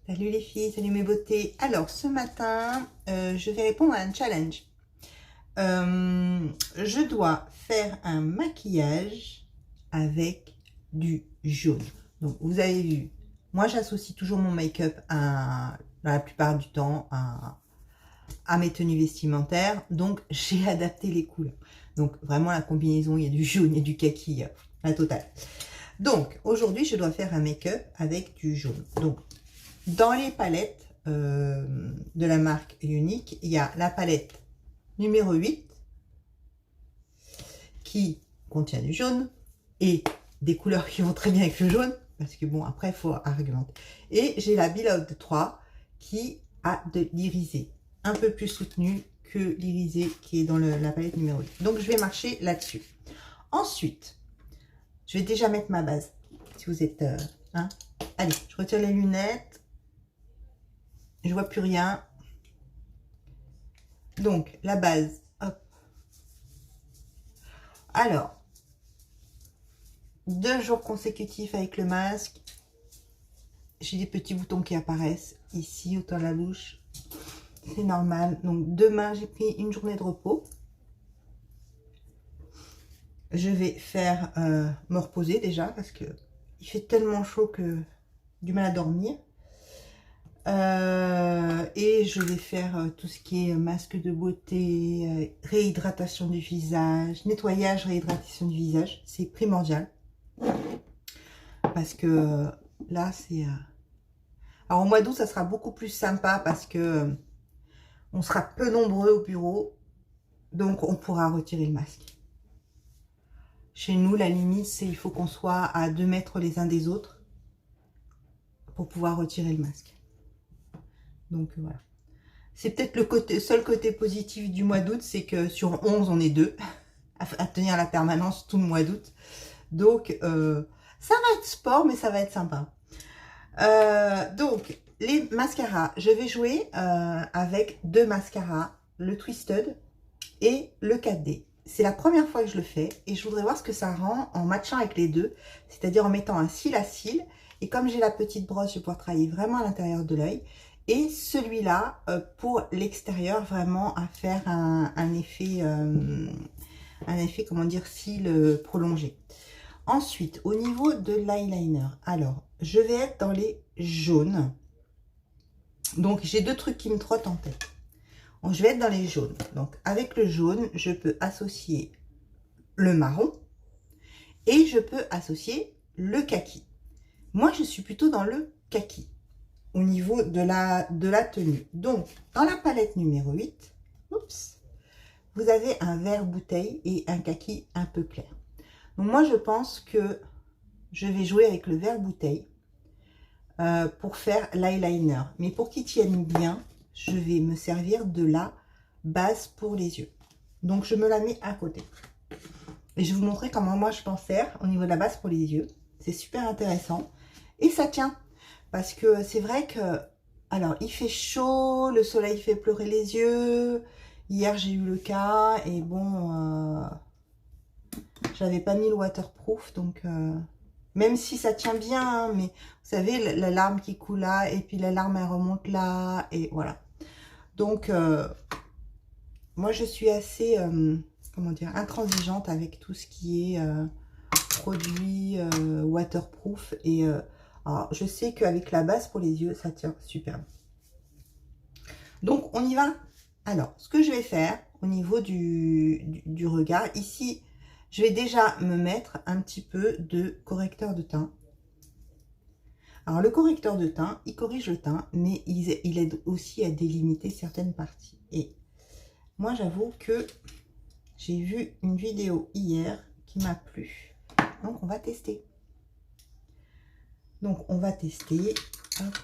Salut les filles, salut mes beautés. Alors ce matin, je vais répondre à un challenge. Je dois faire un maquillage avec du jaune. Donc vous avez vu, moi j'associe toujours mon make-up dans la plupart du temps à mes tenues vestimentaires. Donc j'ai adapté les couleurs. Donc vraiment la combinaison, il y a du jaune, il y a du kaki, la totale. Donc aujourd'hui je dois faire un make-up avec du jaune. Donc dans les palettes de la marque Unique, il y a la palette numéro 8 qui contient du jaune et des couleurs qui vont très bien avec le jaune, parce que bon, après, il faut argumenter. Et j'ai la Beloved 3 qui a de l'irisé, un peu plus soutenu que l'irisé qui est dans la palette numéro 8. Donc, je vais marcher là-dessus. Ensuite, je vais déjà mettre ma base, si vous êtes... hein. Allez, je retire les lunettes. Je vois plus rien. Donc, la base. Hop. Alors, 2 jours consécutifs avec le masque. J'ai des petits boutons qui apparaissent ici, autour de la bouche. C'est normal. Donc, demain, j'ai pris une journée de repos. Je vais faire me reposer déjà parce que il fait tellement chaud que du mal à dormir. Et je vais faire tout ce qui est masque de beauté, réhydratation du visage, nettoyage, réhydratation du visage. C'est primordial. Parce que là, c'est... Alors, au mois d'août, ça sera beaucoup plus sympa parce que on sera peu nombreux au bureau. Donc, on pourra retirer le masque. Chez nous, la limite, c'est il faut qu'on soit à 2 mètres les uns des autres pour pouvoir retirer le masque. Donc, voilà. C'est peut-être le seul côté positif du mois d'août, c'est que sur 11, on est 2 à tenir la permanence tout le mois d'août. Donc, ça va être sport, mais ça va être sympa. Donc, les mascaras, je vais jouer avec 2 mascaras, le Twisted et le 4D. C'est la première fois que je le fais et je voudrais voir ce que ça rend en matchant avec les deux, c'est-à-dire en mettant un cil à cil. Et comme j'ai la petite brosse, je vais pouvoir travailler vraiment à l'intérieur de l'œil. Et celui-là, pour l'extérieur, vraiment à faire un effet, comment dire, cil prolongé. Ensuite, au niveau de l'eyeliner, alors, je vais être dans les jaunes. Donc, j'ai 2 trucs qui me trottent en tête. Donc, je vais être dans les jaunes. Donc, avec le jaune, je peux associer le marron et je peux associer le kaki. Moi, je suis plutôt dans le kaki au niveau de la tenue. Donc, dans la palette numéro 8, oups, vous avez un vert bouteille et un kaki un peu clair. Donc, moi, je pense que je vais jouer avec le vert bouteille pour faire l'eyeliner. Mais pour qu'il tienne bien, je vais me servir de la base pour les yeux. Donc, je me la mets à côté. Et je vais vous montrer comment moi, je m'en sers au niveau de la base pour les yeux. C'est super intéressant. Et ça tient. Parce que c'est vrai que... Alors, il fait chaud, le soleil fait pleurer les yeux. Hier, j'ai eu le cas. Et bon, j'avais pas mis le waterproof. Donc... même si ça tient bien, hein, mais vous savez, la larme qui coule là, et puis la larme, elle remonte là, et voilà. Donc, moi, je suis assez, comment dire, intransigeante avec tout ce qui est produit waterproof. Et alors, je sais qu'avec la base pour les yeux, ça tient super bien. Donc, on y va. Alors, ce que je vais faire au niveau du regard, ici, je vais déjà me mettre un petit peu de correcteur de teint. Alors, le correcteur de teint, il corrige le teint, mais il aide aussi à délimiter certaines parties. Et moi, j'avoue que j'ai vu une vidéo hier qui m'a plu. Donc, on va tester. Donc, on va tester. Hop.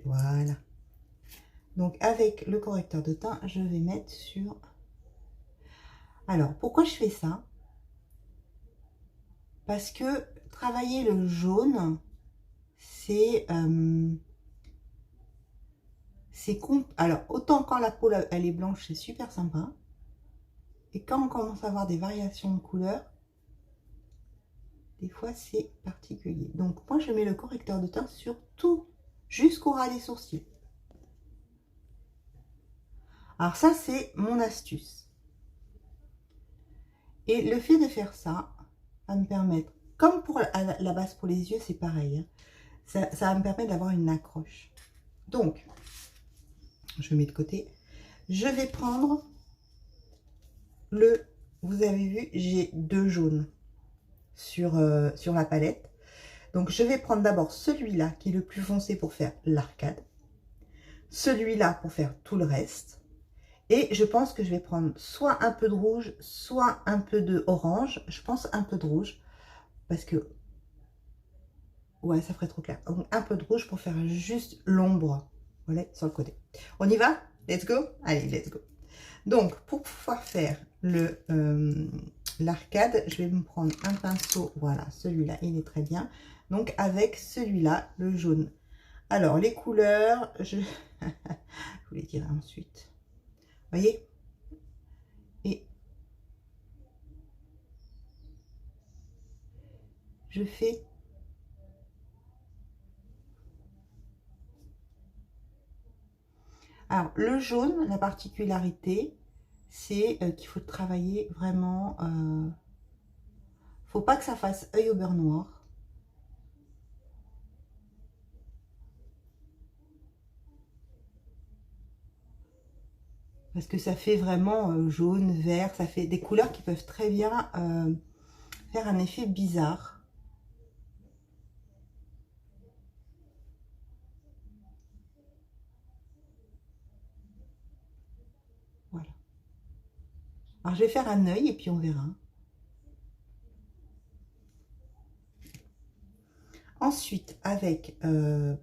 Voilà. Donc, avec le correcteur de teint, je vais mettre sur... Alors, pourquoi je fais ça? Parce que travailler le jaune, c'est... alors, autant quand la peau elle est blanche, c'est super sympa. Et quand on commence à avoir des variations de couleurs, Des fois, c'est particulier. Donc, moi, je mets le correcteur de teint sur tout, jusqu'au ras des sourcils. Alors ça, c'est mon astuce. Et le fait de faire ça va me permettre, comme pour la base pour les yeux, c'est pareil. Hein, ça va me permettre d'avoir une accroche. Donc, je mets de côté. Je vais prendre le... Vous avez vu, j'ai 2 jaunes sur la palette. Donc, je vais prendre d'abord celui-là, qui est le plus foncé pour faire l'arcade. Celui-là pour faire tout le reste. Et je pense que je vais prendre soit un peu de rouge, soit un peu de orange. Je pense un peu de rouge. Parce que... Ouais, ça ferait trop clair. Donc, un peu de rouge pour faire juste l'ombre. Voilà, sur le côté. On y va? Let's go? Allez, let's go. Donc, pour pouvoir faire l'arcade, je vais me prendre un pinceau. Voilà, celui-là, il est très bien. Donc, avec celui-là, le jaune. Alors, les couleurs, je vous les dirai ensuite. Vous voyez? Et je fais... Alors, le jaune, la particularité, c'est qu'il faut travailler vraiment... faut pas que ça fasse œil au beurre noir. Parce que ça fait vraiment jaune, vert, ça fait des couleurs qui peuvent très bien faire un effet bizarre. Voilà. Alors, je vais faire un œil et puis on verra. Ensuite, avec un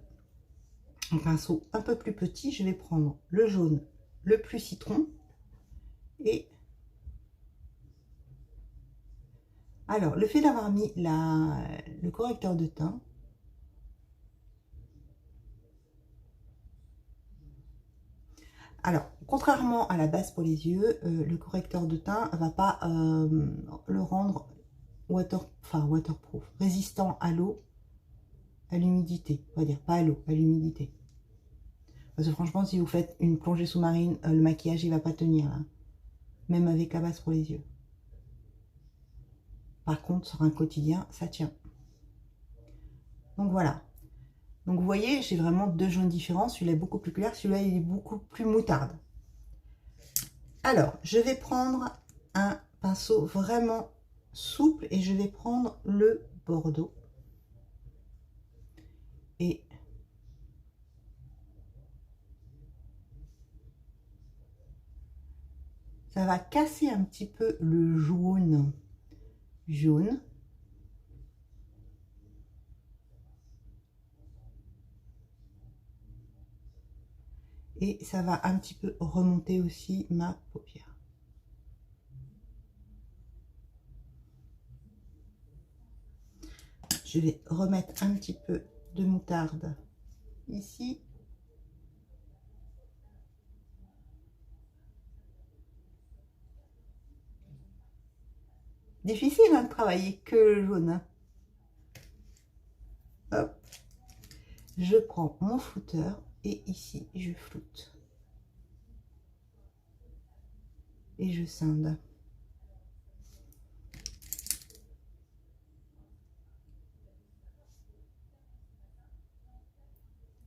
pinceau un peu plus petit, je vais prendre le jaune le plus citron et alors le fait d'avoir mis le correcteur de teint, alors contrairement à la base pour les yeux, le correcteur de teint va pas le rendre waterproof, résistant à l'eau, à l'humidité, on va dire pas à l'eau, à l'humidité. Parce que franchement, si vous faites une plongée sous-marine, le maquillage, il va pas tenir, là. Même avec la base pour les yeux. Par contre, sur un quotidien, ça tient. Donc, voilà. Donc, vous voyez, j'ai vraiment 2 jaunes différents. Celui-là est beaucoup plus clair. Celui-là, il est beaucoup plus moutarde. Alors, je vais prendre un pinceau vraiment souple. Et je vais prendre le bordeaux. Et... ça va casser un petit peu le jaune. Et ça va un petit peu remonter aussi ma paupière. Je vais remettre un petit peu de moutarde ici. Difficile hein, de travailler que le jaune. Hop. Je prends mon flouteur et ici je floute. Et je scinde.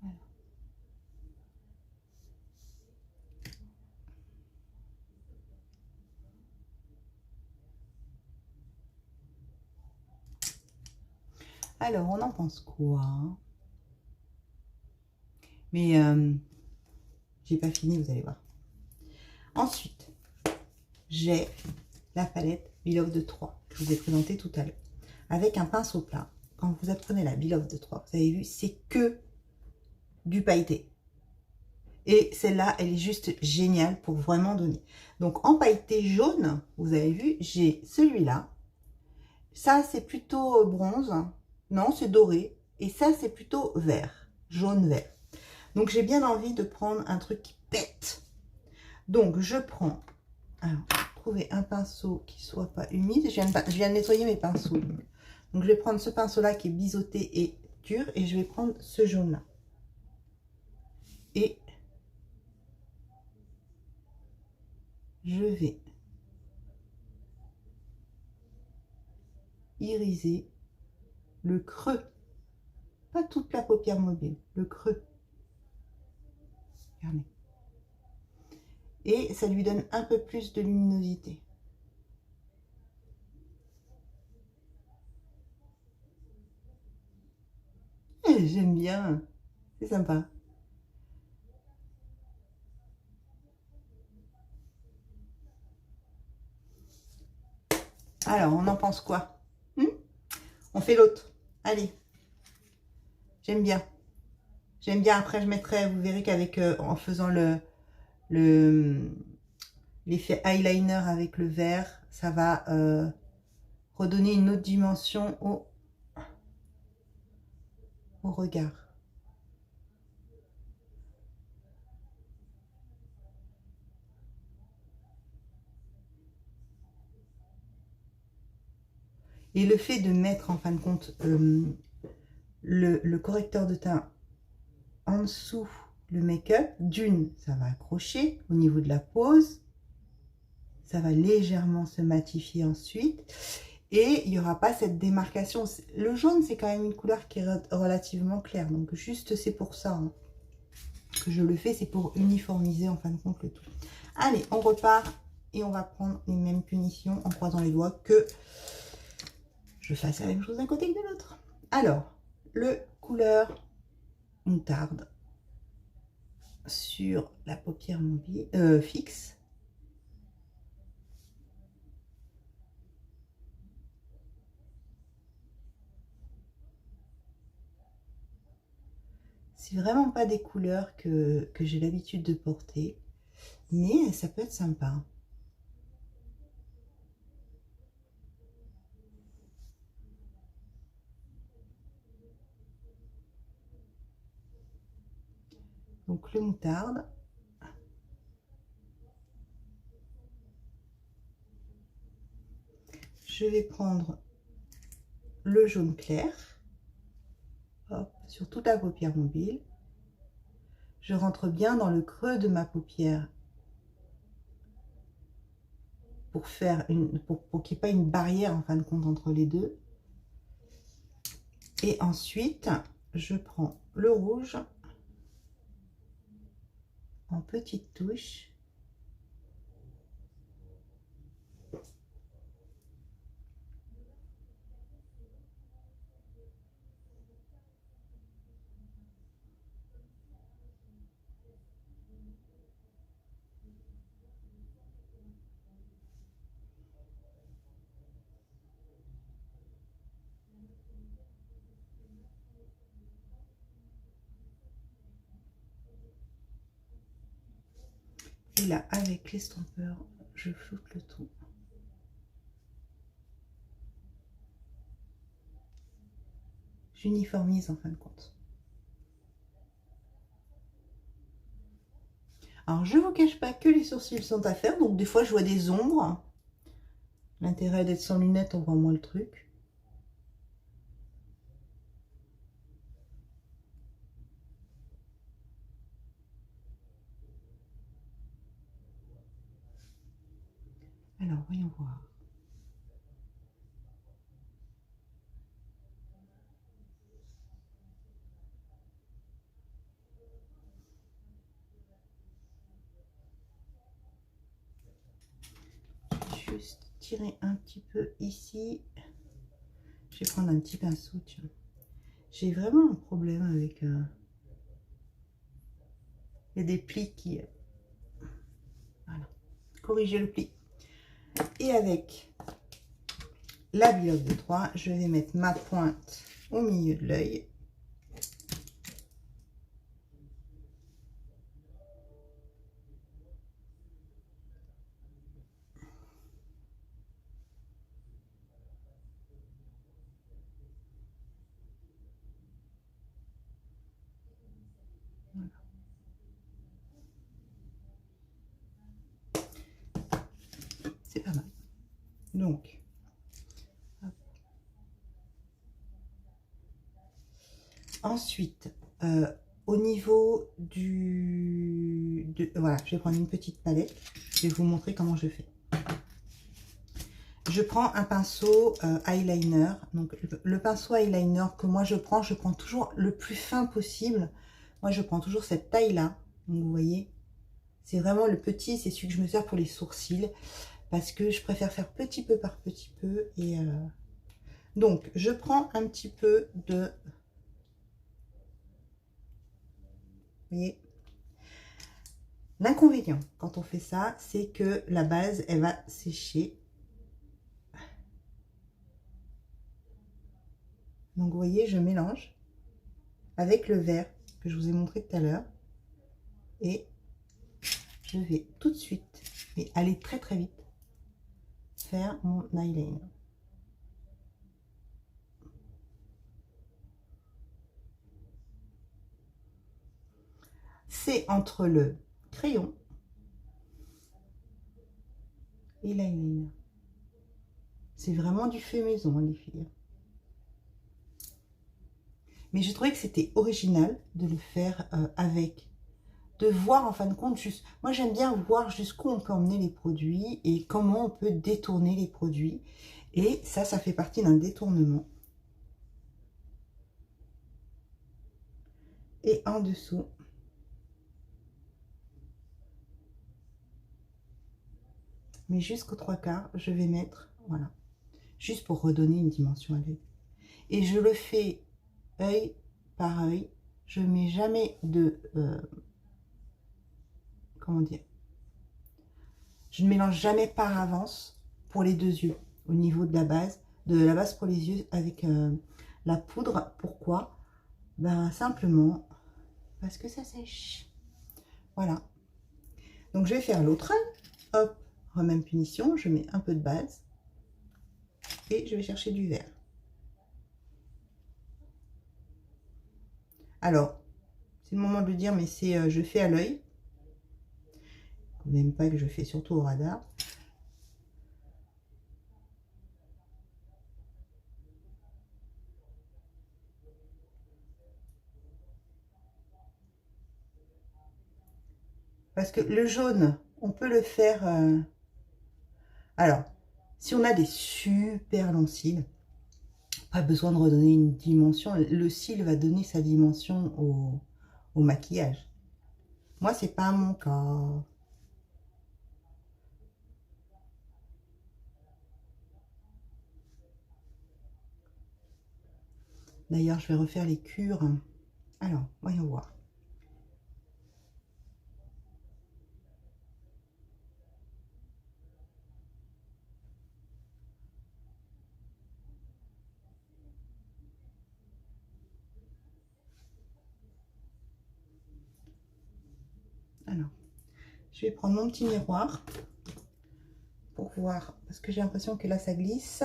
Voilà. Alors, on en pense quoi? Mais j'ai pas fini, vous allez voir. Ensuite, j'ai la palette Beloved de 3 que je vous ai présentée tout à l'heure. Avec un pinceau plat. Quand vous apprenez la Beloved de 3, vous avez vu, c'est que du pailleté. Et celle-là, elle est juste géniale pour vraiment donner. Donc, en pailleté jaune, vous avez vu, j'ai celui-là. Ça, c'est plutôt bronze. Non, c'est doré. Et ça, c'est plutôt vert. Jaune-vert. Donc, j'ai bien envie de prendre un truc qui pète. Donc, je prends... alors, trouver un pinceau qui soit pas humide. Je viens de nettoyer mes pinceaux. Donc, je vais prendre ce pinceau-là qui est biseauté et dur. Et je vais prendre ce jaune-là. Et je vais iriser le creux. Pas toute la paupière mobile, le creux. Regardez. Et ça lui donne un peu plus de luminosité. J'aime bien, c'est sympa. Alors, on en pense quoi? On fait l'autre. Allez. J'aime bien. J'aime bien. Après, je mettrai, vous verrez qu'avec, en faisant l'effet eyeliner avec le vert, ça va redonner une autre dimension au regard. Et le fait de mettre, en fin de compte, le correcteur de teint en dessous le make-up, d'une, ça va accrocher au niveau de la pose. Ça va légèrement se matifier ensuite. Et il n'y aura pas cette démarcation. Le jaune, c'est quand même une couleur qui est relativement claire. Donc, juste, c'est pour ça que je le fais. C'est pour uniformiser, en fin de compte, le tout. Allez, on repart. Et on va prendre les mêmes punitions en croisant les doigts que je fasse la même chose d'un côté que de l'autre. Alors, le couleur moutarde sur la paupière mobile, fixe. C'est vraiment pas des couleurs que j'ai l'habitude de porter, mais ça peut être sympa. Donc le moutarde. Je vais prendre le jaune clair. Hop, sur toute la paupière mobile. Je rentre bien dans le creux de ma paupière pour faire pour qu'il n'y ait pas une barrière en fin de compte entre les deux. Et ensuite, je prends le rouge en petites touches. Et là, avec l'estompeur, je floute le tout. J'uniformise en fin de compte. Alors, je ne vous cache pas que les sourcils sont à faire. Donc, des fois, je vois des ombres. L'intérêt d'être sans lunettes, on voit moins le truc. Alors, voyons voir. Juste tirer un petit peu ici. Je vais prendre un petit pinceau, tiens. J'ai vraiment un problème avec... Il y a des plis qui... Voilà. Corriger le pli. Et avec la biloque de 3, je vais mettre ma pointe au milieu de l'œil. C'est pas mal. Donc, hop. Ensuite, au niveau voilà, je vais prendre une petite palette. Je vais vous montrer comment je fais. Je prends un pinceau eyeliner. Donc, le pinceau eyeliner que moi je prends toujours le plus fin possible. Moi, je prends toujours cette taille-là. Donc, vous voyez, c'est vraiment le petit. C'est celui que je me sers pour les sourcils. Parce que je préfère faire petit peu par petit peu. Et donc, je prends un petit peu de... Vous voyez, l'inconvénient quand on fait ça, c'est que la base, elle va sécher. Donc, vous voyez, je mélange avec le vert que je vous ai montré tout à l'heure. Et je vais tout de suite, mais aller très très vite, faire mon eyeliner. C'est entre le crayon et l'eyeliner. C'est vraiment du fait maison, les filles. Mais je trouvais que c'était original de le faire avec. De voir en fin de compte, juste, moi j'aime bien voir jusqu'où on peut emmener les produits et comment on peut détourner les produits. Et ça fait partie d'un détournement. Et en dessous, mais jusqu'aux 3/4, je vais mettre, voilà, juste pour redonner une dimension à l'œil. Et je le fais œil par œil. Je ne mets jamais de... comment dire? Je ne mélange jamais par avance pour les deux yeux, au niveau de la base pour les yeux avec la poudre. Pourquoi? Ben simplement parce que ça sèche. Voilà. Donc je vais faire l'autre œil. Hop, même punition, je mets un peu de base. Et je vais chercher du vert. Alors, c'est le moment de le dire, mais c'est je fais à l'œil. Même pas que je fais surtout au radar. Parce que le jaune, on peut le faire... Alors, si on a des super longs cils, pas besoin de redonner une dimension. Le cil va donner sa dimension au maquillage. Moi, c'est pas mon cas. D'ailleurs, je vais refaire les cures. Alors, voyons voir. Alors, je vais prendre mon petit miroir pour voir, parce que j'ai l'impression que là, ça glisse.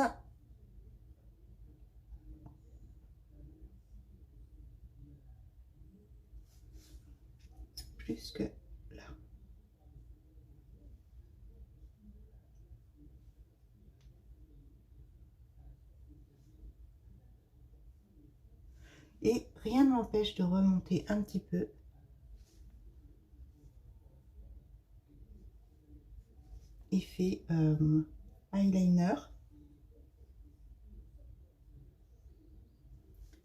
Plus que là. Et rien ne m'empêche de remonter un petit peu. Effet eyeliner.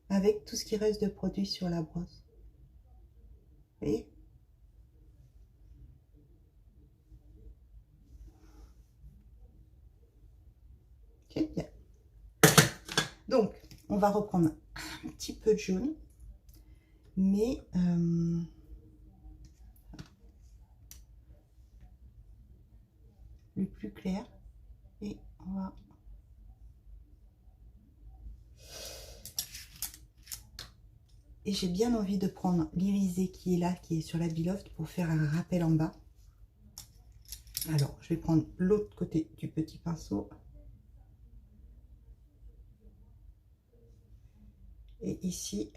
Avec tout ce qui reste de produit sur la brosse. Vous voyez ? Ok, bien. Donc, on va reprendre un petit peu de jaune, mais le plus clair. Et on va... Et j'ai bien envie de prendre l'irisé qui est là, qui est sur la Beloved, pour faire un rappel en bas. Alors, je vais prendre l'autre côté du petit pinceau. Et ici,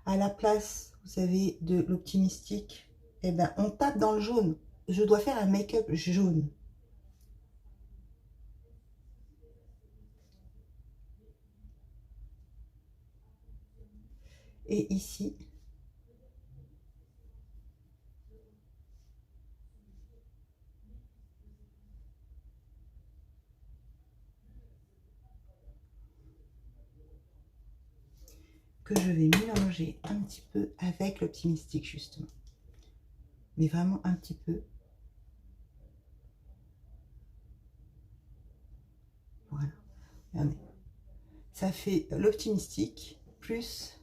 à la place, vous savez, de l'optimistique, eh ben, on tape dans le jaune. Je dois faire un make-up jaune. Et ici, que je vais mélanger un petit peu avec l'Optimistic justement. Mais vraiment un petit peu. Voilà. Regardez. Ça fait l'Optimistic plus...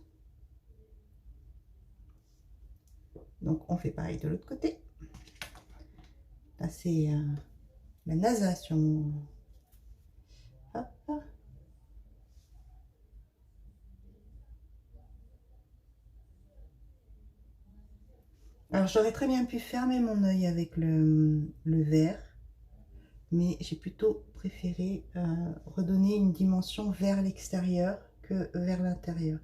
Donc on fait pareil de l'autre côté. Là c'est la nasation. Hop, hop. Alors j'aurais très bien pu fermer mon œil avec le vert, mais j'ai plutôt préféré redonner une dimension vers l'extérieur que vers l'intérieur.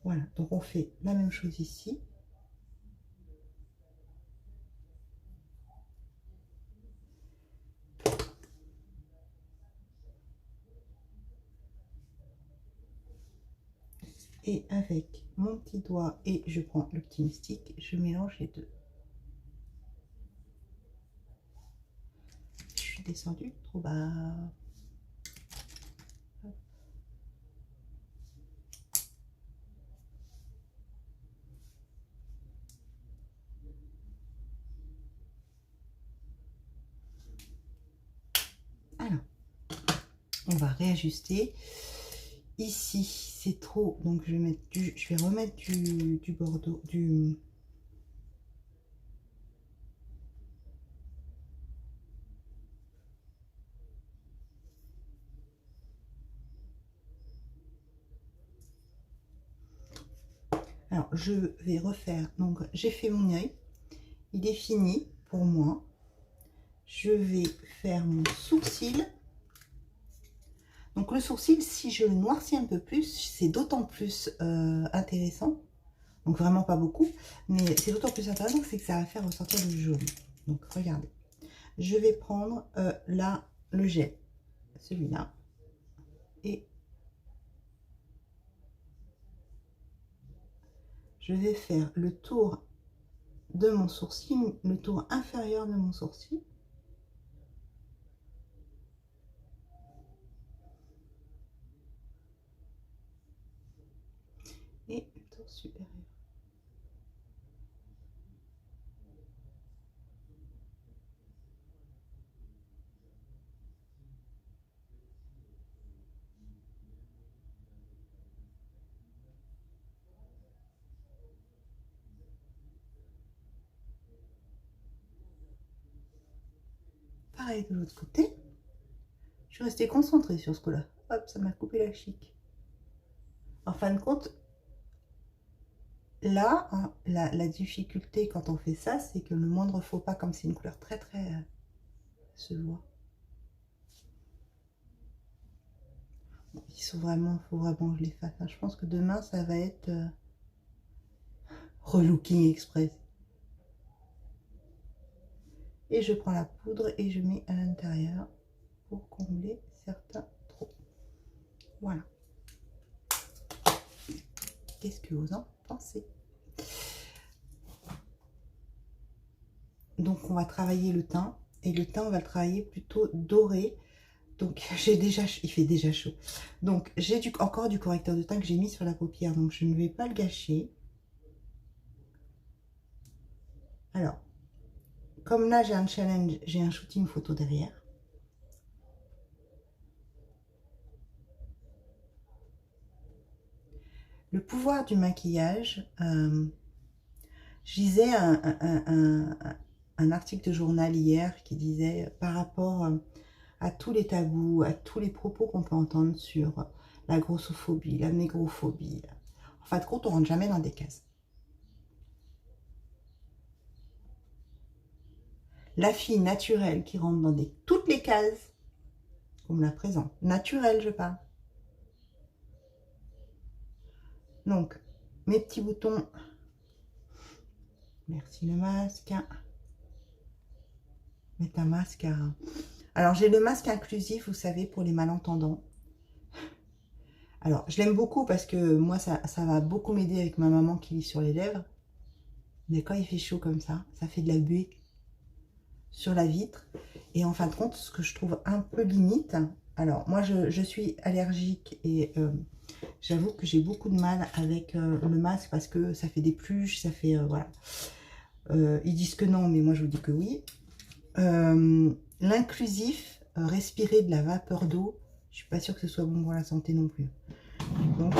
Voilà, donc on fait la même chose ici. Et avec mon petit doigt, et je prends l'Optimistic, je mélange les deux. Je suis descendue trop bas. Alors, on va réajuster. Ici, c'est trop, donc je vais mettre je vais remettre du bordeaux, Alors, je vais refaire, donc j'ai fait mon œil, il est fini pour moi. Je vais faire mon sourcil. Donc le sourcil, si je le noircis un peu plus, c'est d'autant plus intéressant. Donc vraiment pas beaucoup, mais c'est d'autant plus intéressant que c'est que ça va faire ressortir le jaune. Donc regardez, je vais prendre là le gel, celui-là, et je vais faire le tour de mon sourcil, le tour inférieur de mon sourcil. Et le tour supérieur. Pareil de l'autre côté. Je suis restée concentrée sur ce coup-là. Hop, ça m'a coupé la chic. En fin de compte, là, hein, la difficulté quand on fait ça, c'est que le moindre faux pas, comme c'est une couleur très se voit. Il faut vraiment que je les fasse. Je pense que demain, ça va être relooking express. Et je prends la poudre et je mets à l'intérieur pour combler certains trous. Voilà. Qu'est-ce que vous en pensez? Donc on va travailler le teint, et le teint on va le travailler plutôt doré. Donc il fait déjà chaud. Donc j'ai encore du correcteur de teint que j'ai mis sur la paupière, donc je ne vais pas le gâcher. Alors, comme là j'ai un challenge, j'ai un shooting photo derrière. Le pouvoir du maquillage, je lisais un article de journal hier qui disait par rapport à tous les tabous, à tous les propos qu'on peut entendre sur la grossophobie, la négrophobie. En fin de compte, on ne rentre jamais dans des cases. La fille naturelle qui rentre dans toutes les cases, on me la présente. Naturelle, je parle. Donc, mes petits boutons. Merci le masque. Mettre un mascara. Alors, j'ai le masque inclusif, vous savez, pour les malentendants. Alors, je l'aime beaucoup parce que moi, ça va beaucoup m'aider avec ma maman qui vit sur les lèvres. Mais quand il fait chaud comme ça fait de la buée sur la vitre. Et en fin de compte, ce que je trouve un peu limite, alors moi je suis allergique et j'avoue que j'ai beaucoup de mal avec le masque parce que ça fait des pluches, ça fait, voilà. Ils disent que non, mais moi je vous dis que oui. L'inclusif, respirer de la vapeur d'eau, je suis pas sûre que ce soit bon pour la santé non plus. Donc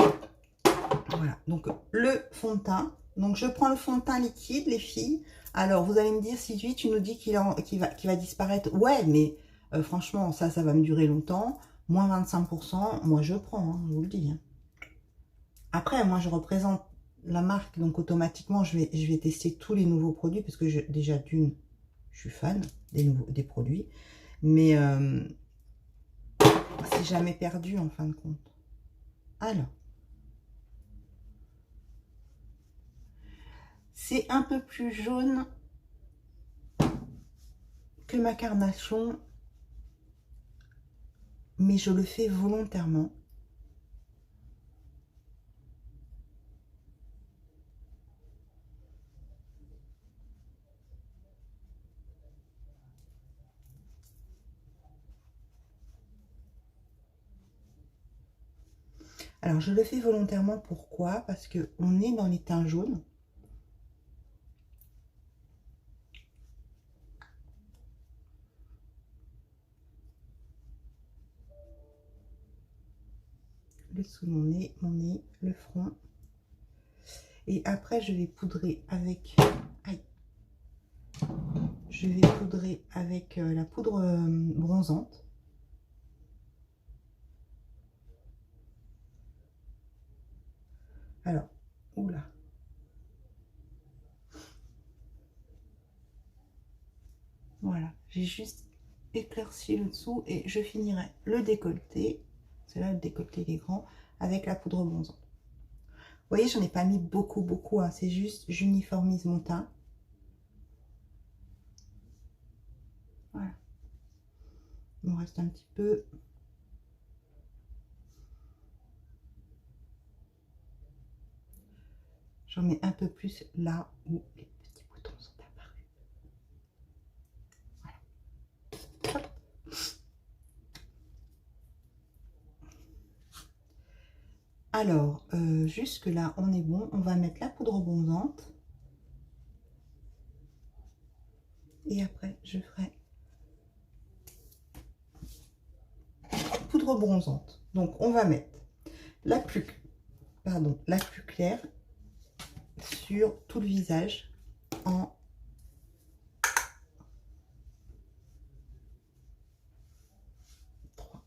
voilà, donc le fond de teint. Donc je prends le fond de teint liquide, les filles. Alors vous allez me dire, Sylvie, tu nous dis qu'il va disparaître. Ouais, mais franchement, ça va me durer longtemps. Moins 25%, moi je prends, hein, je vous le dis. Hein. Après, moi je représente la marque, donc automatiquement je vais tester tous les nouveaux produits parce que déjà d'une, je suis fan des produits. Mais c'est jamais perdu en fin de compte. Alors. C'est un peu plus jaune que ma carnation, mais je le fais volontairement. Alors, je le fais volontairement, pourquoi? Parce qu'on est dans les teints jaunes. Le dessous de mon nez, le front. Et après, je vais poudrer avec... Aïe. Je vais poudrer avec la poudre bronzante. Alors, oula. Voilà, j'ai juste éclairci le dessous et je finirai le décolleté. C'est là le décolleté il est grand avec la poudre bronzante. Vous voyez, j'en ai pas mis beaucoup, hein. C'est juste, j'uniformise mon teint. Voilà. Il me reste un petit peu. J'en mets un peu plus là où les petits boutons sont apparus. Voilà. Hop. Alors, jusque là, on est bon. On va mettre la poudre bronzante. Et après, je ferai poudre bronzante. Donc, on va mettre la plus claire sur tout le visage en trois.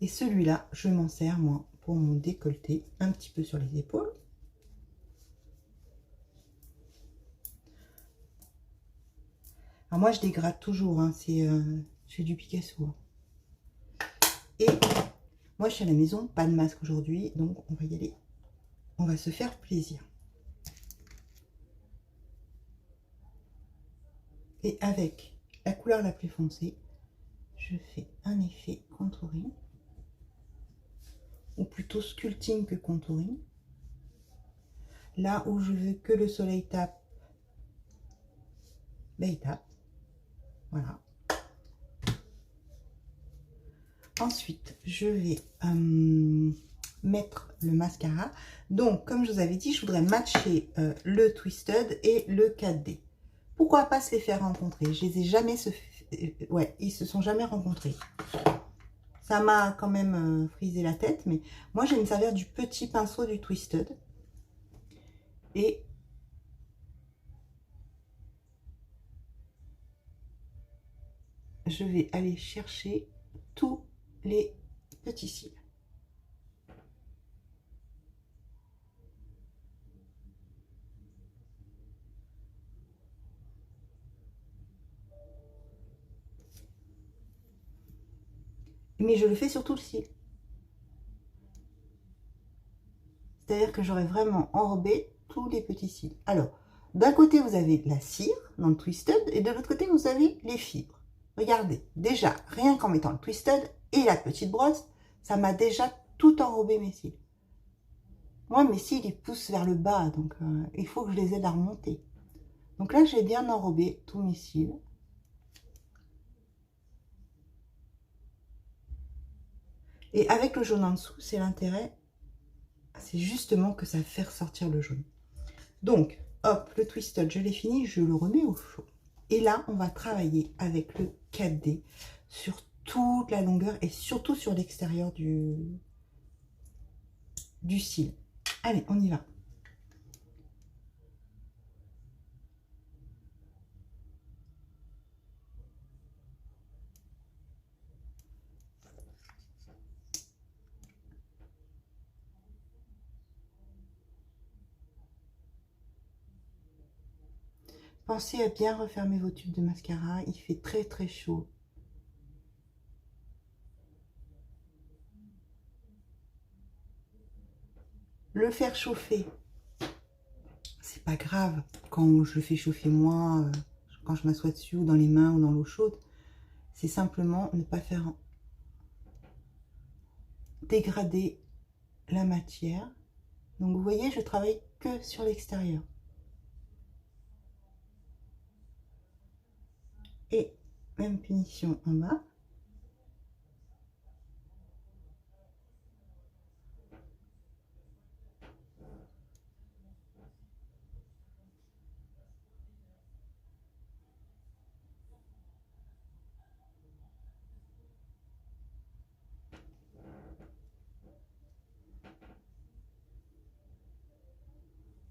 Et celui-là, je m'en sers moi pour mon décolleté, un petit peu sur les épaules. Alors moi, je dégrade toujours, hein, c'est du Picasso. Hein. Et moi, je suis à la maison, pas de masque aujourd'hui, donc on va y aller. On va se faire plaisir. Et avec la couleur la plus foncée, je fais un effet contouring, ou plutôt sculpting que contouring. Là où je veux que le soleil tape, ben il tape. Voilà. Ensuite, je vais mettre le mascara. Donc, comme je vous avais dit, je voudrais matcher le Twisted et le 4D. Pourquoi pas se les faire rencontrer? Je les ai jamais ouais, ils se sont jamais rencontrés. Ça m'a quand même frisé la tête, mais moi, je vais me servir du petit pinceau du Twisted. Et je vais aller chercher tous les petits cils. Mais je le fais sur tout le cil. C'est-à-dire que j'aurai vraiment enrobé tous les petits cils. Alors, d'un côté, vous avez la cire dans le Twisted et de l'autre côté, vous avez les fibres. Regardez, déjà, rien qu'en mettant le Twisted et la petite brosse, ça m'a déjà tout enrobé mes cils. Moi, mes cils, ils poussent vers le bas, donc il faut que je les aide à remonter. Donc là, j'ai bien enrobé tous mes cils. Et avec le jaune en dessous, c'est l'intérêt, c'est justement que ça fait ressortir le jaune. Donc, hop, le Twisted, je l'ai fini, je le remets au chaud. Et là, on va travailler avec le 4D sur toute la longueur et surtout sur l'extérieur du cil. Allez, on y va. Pensez à bien refermer vos tubes de mascara, il fait très très chaud. Le faire chauffer, c'est pas grave quand je le fais chauffer moi, quand je m'assois dessus ou dans les mains ou dans l'eau chaude. C'est simplement ne pas faire dégrader la matière. Donc vous voyez, je travaille que sur l'extérieur. Et même punition en bas.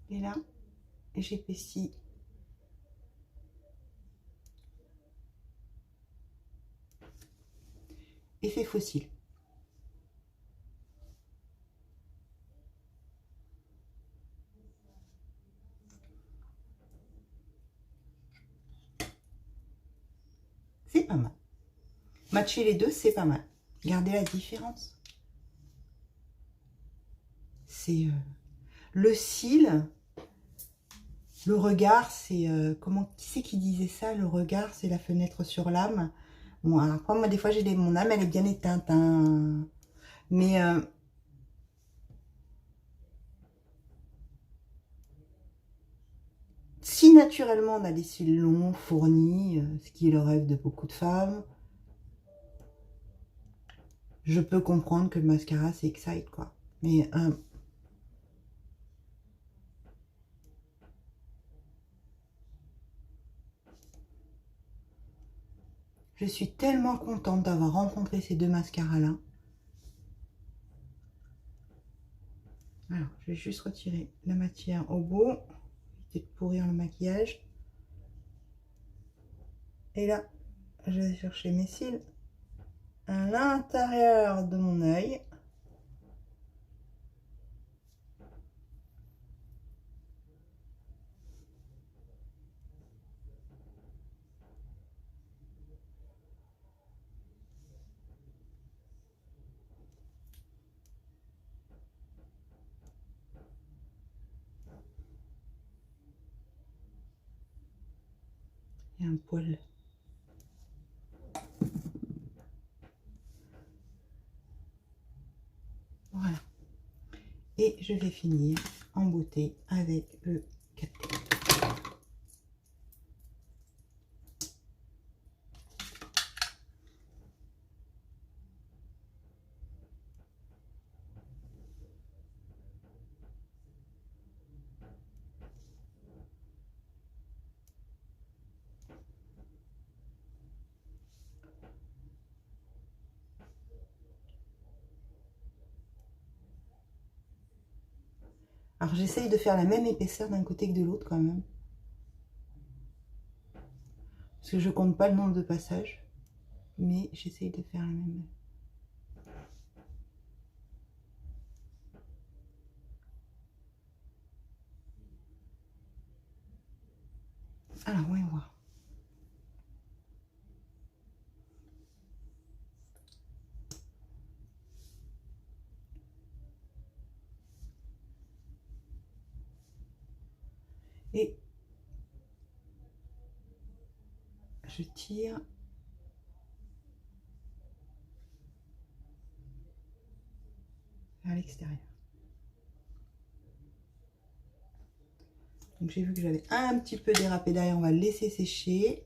Et là, j'épaissis. Effet fossile. C'est pas mal. Matcher les deux, c'est pas mal. Regardez la différence. C'est le cil, le regard, c'est qui c'est qui disait ça? Le regard, c'est la fenêtre sur l'âme. Bon, alors après, moi, des fois, mon âme, elle est bien éteinte, hein. Mais si naturellement, on a des cils longs, fournis, ce qui est le rêve de beaucoup de femmes, je peux comprendre que le mascara, c'est excite, quoi. Mais je suis tellement contente d'avoir rencontré ces deux mascaras-là. Alors, je vais juste retirer la matière au bout, éviter de pourrir le maquillage. Et là, je vais chercher mes cils à l'intérieur de mon œil. Il y a un poil. Voilà. Et je vais finir en beauté avec le 4T. Alors j'essaye de faire la même épaisseur d'un côté que de l'autre quand même. Parce que je compte pas le nombre de passages. Mais j'essaye de faire la même. Alors, voyons voir. Et je tire vers l'extérieur. Donc j'ai vu que j'avais un petit peu dérapé derrière, on va le laisser sécher.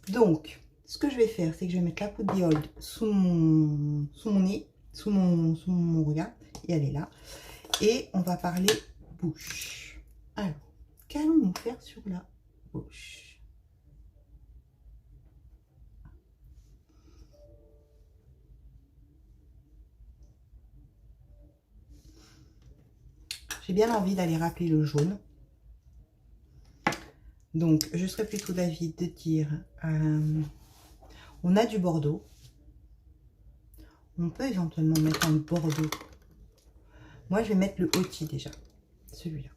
Donc, ce que je vais faire, c'est que je vais mettre la poudre d'iode sous mon nez, sous mon regard, et elle est là. Et on va parler bouche. Alors, qu'allons-nous faire sur la bouche? J'ai bien envie d'aller rappeler le jaune. Donc, je serais plutôt d'avis de dire, on a du bordeaux. On peut éventuellement mettre un bordeaux. Moi, je vais mettre le Hauty déjà, celui-là.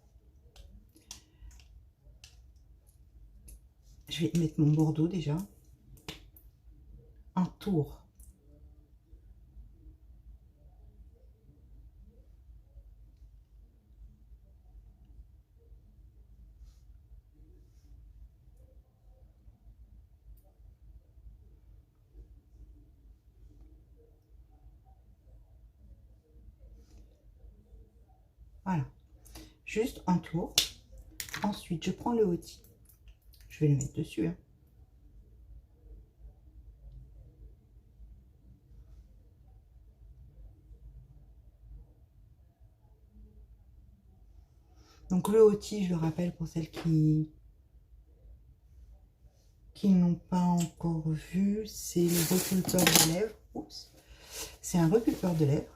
Je vais mettre mon bordeaux déjà. Un tour. Voilà. Juste un tour. Ensuite, je prends le Hauty. Je vais le mettre dessus. Hein. Donc le Hauty, je le rappelle pour celles qui n'ont pas encore vu, c'est le repulpeur de lèvres. Oups. C'est un repulpeur de lèvres.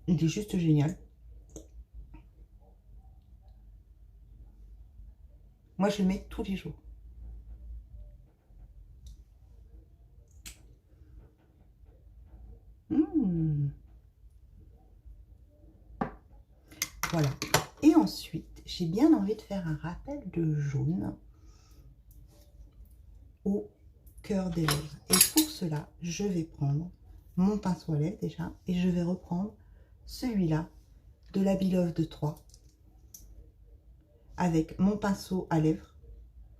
Il est juste génial. Moi, je le mets tous les jours. Voilà. Et ensuite, j'ai bien envie de faire un rappel de jaune au cœur des lèvres. Et pour cela, je vais prendre mon pinceau à lèvres déjà et je vais reprendre celui-là de la Beloved de 3 avec mon pinceau à lèvres.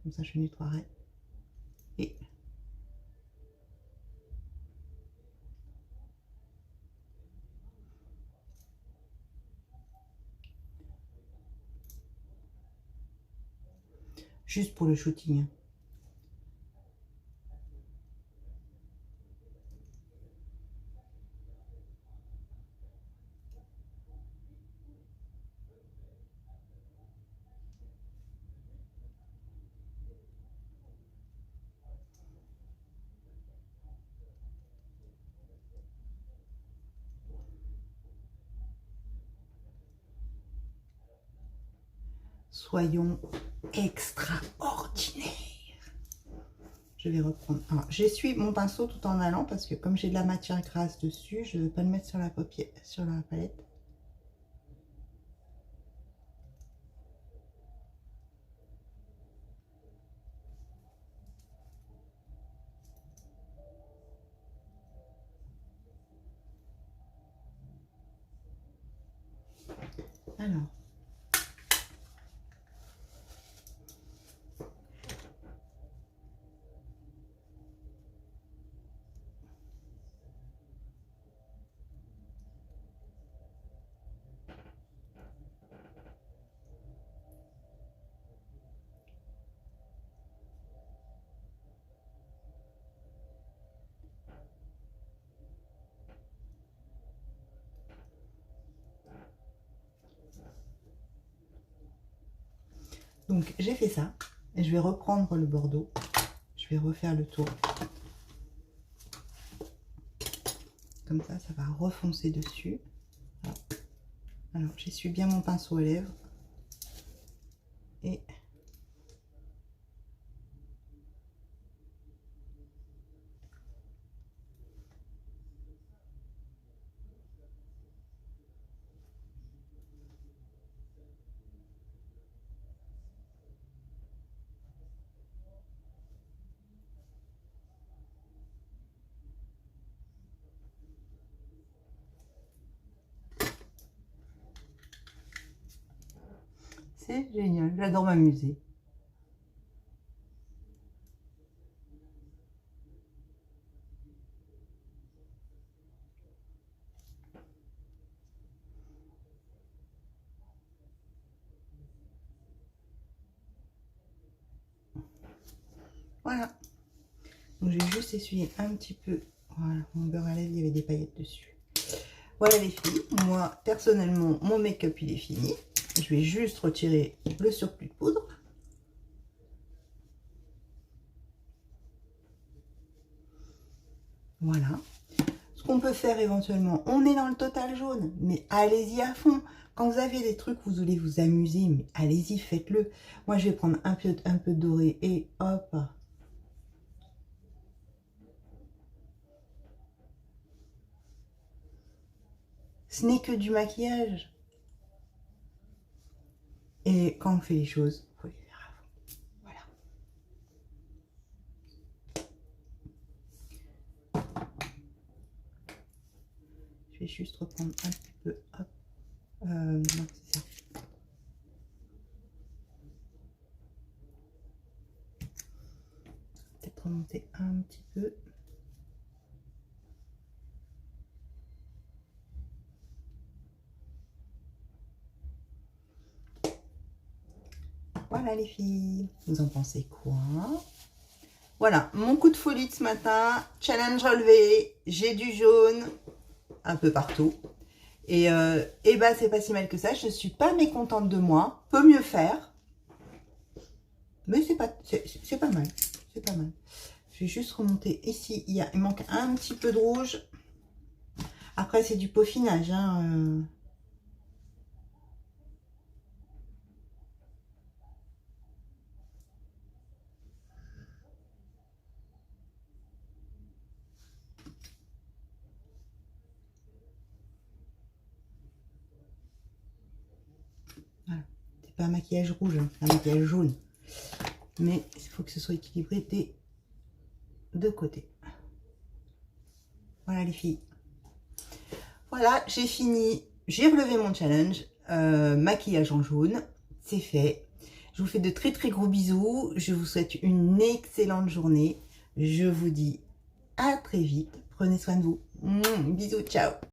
Comme ça, je nettoierai. Et juste pour le shooting. Soyons extraordinaires. Je vais reprendre. J'essuie mon pinceau tout en allant parce que comme j'ai de la matière grasse dessus, je ne veux pas le mettre sur la paupière, sur la palette. Alors. Donc j'ai fait ça et je vais reprendre le bordeaux. Je vais refaire le tour. Comme ça va refoncer dessus. Voilà. Alors j'essuie bien mon pinceau à lèvres. Et C'est génial, j'adore m'amuser. Voilà. Donc, j'ai juste essuyé un petit peu. Voilà, mon beurre à lèvres, il y avait des paillettes dessus. Voilà les filles, moi personnellement, mon make-up il est fini. Je vais juste retirer le surplus de poudre. Voilà. Ce qu'on peut faire éventuellement, on est dans le total jaune, mais allez-y à fond. Quand vous avez des trucs, vous voulez vous amuser, mais allez-y, faites-le. Moi, je vais prendre un peu de doré et hop. Ce n'est que du maquillage. Et quand on fait les choses, il faut les faire à fond. Voilà. Je vais juste reprendre un petit peu. Hop. Non, c'est ça. Peut-être remonter un petit peu. Voilà les filles, vous en pensez quoi? Voilà, mon coup de folie de ce matin, challenge relevé, j'ai du jaune un peu partout. Et ben c'est pas si mal que ça, je ne suis pas mécontente de moi, peut mieux faire. Mais c'est pas mal, c'est pas mal. Je vais juste remonter ici, il manque un petit peu de rouge. Après c'est du peaufinage, hein. Voilà. C'est pas un maquillage rouge, hein, c'est un maquillage jaune. Mais il faut que ce soit équilibré des deux côtés. Voilà les filles. Voilà, j'ai fini. J'ai relevé mon challenge. Maquillage en jaune. C'est fait. Je vous fais de très très gros bisous. Je vous souhaite une excellente journée. Je vous dis à très vite. Prenez soin de vous. Bisous, ciao.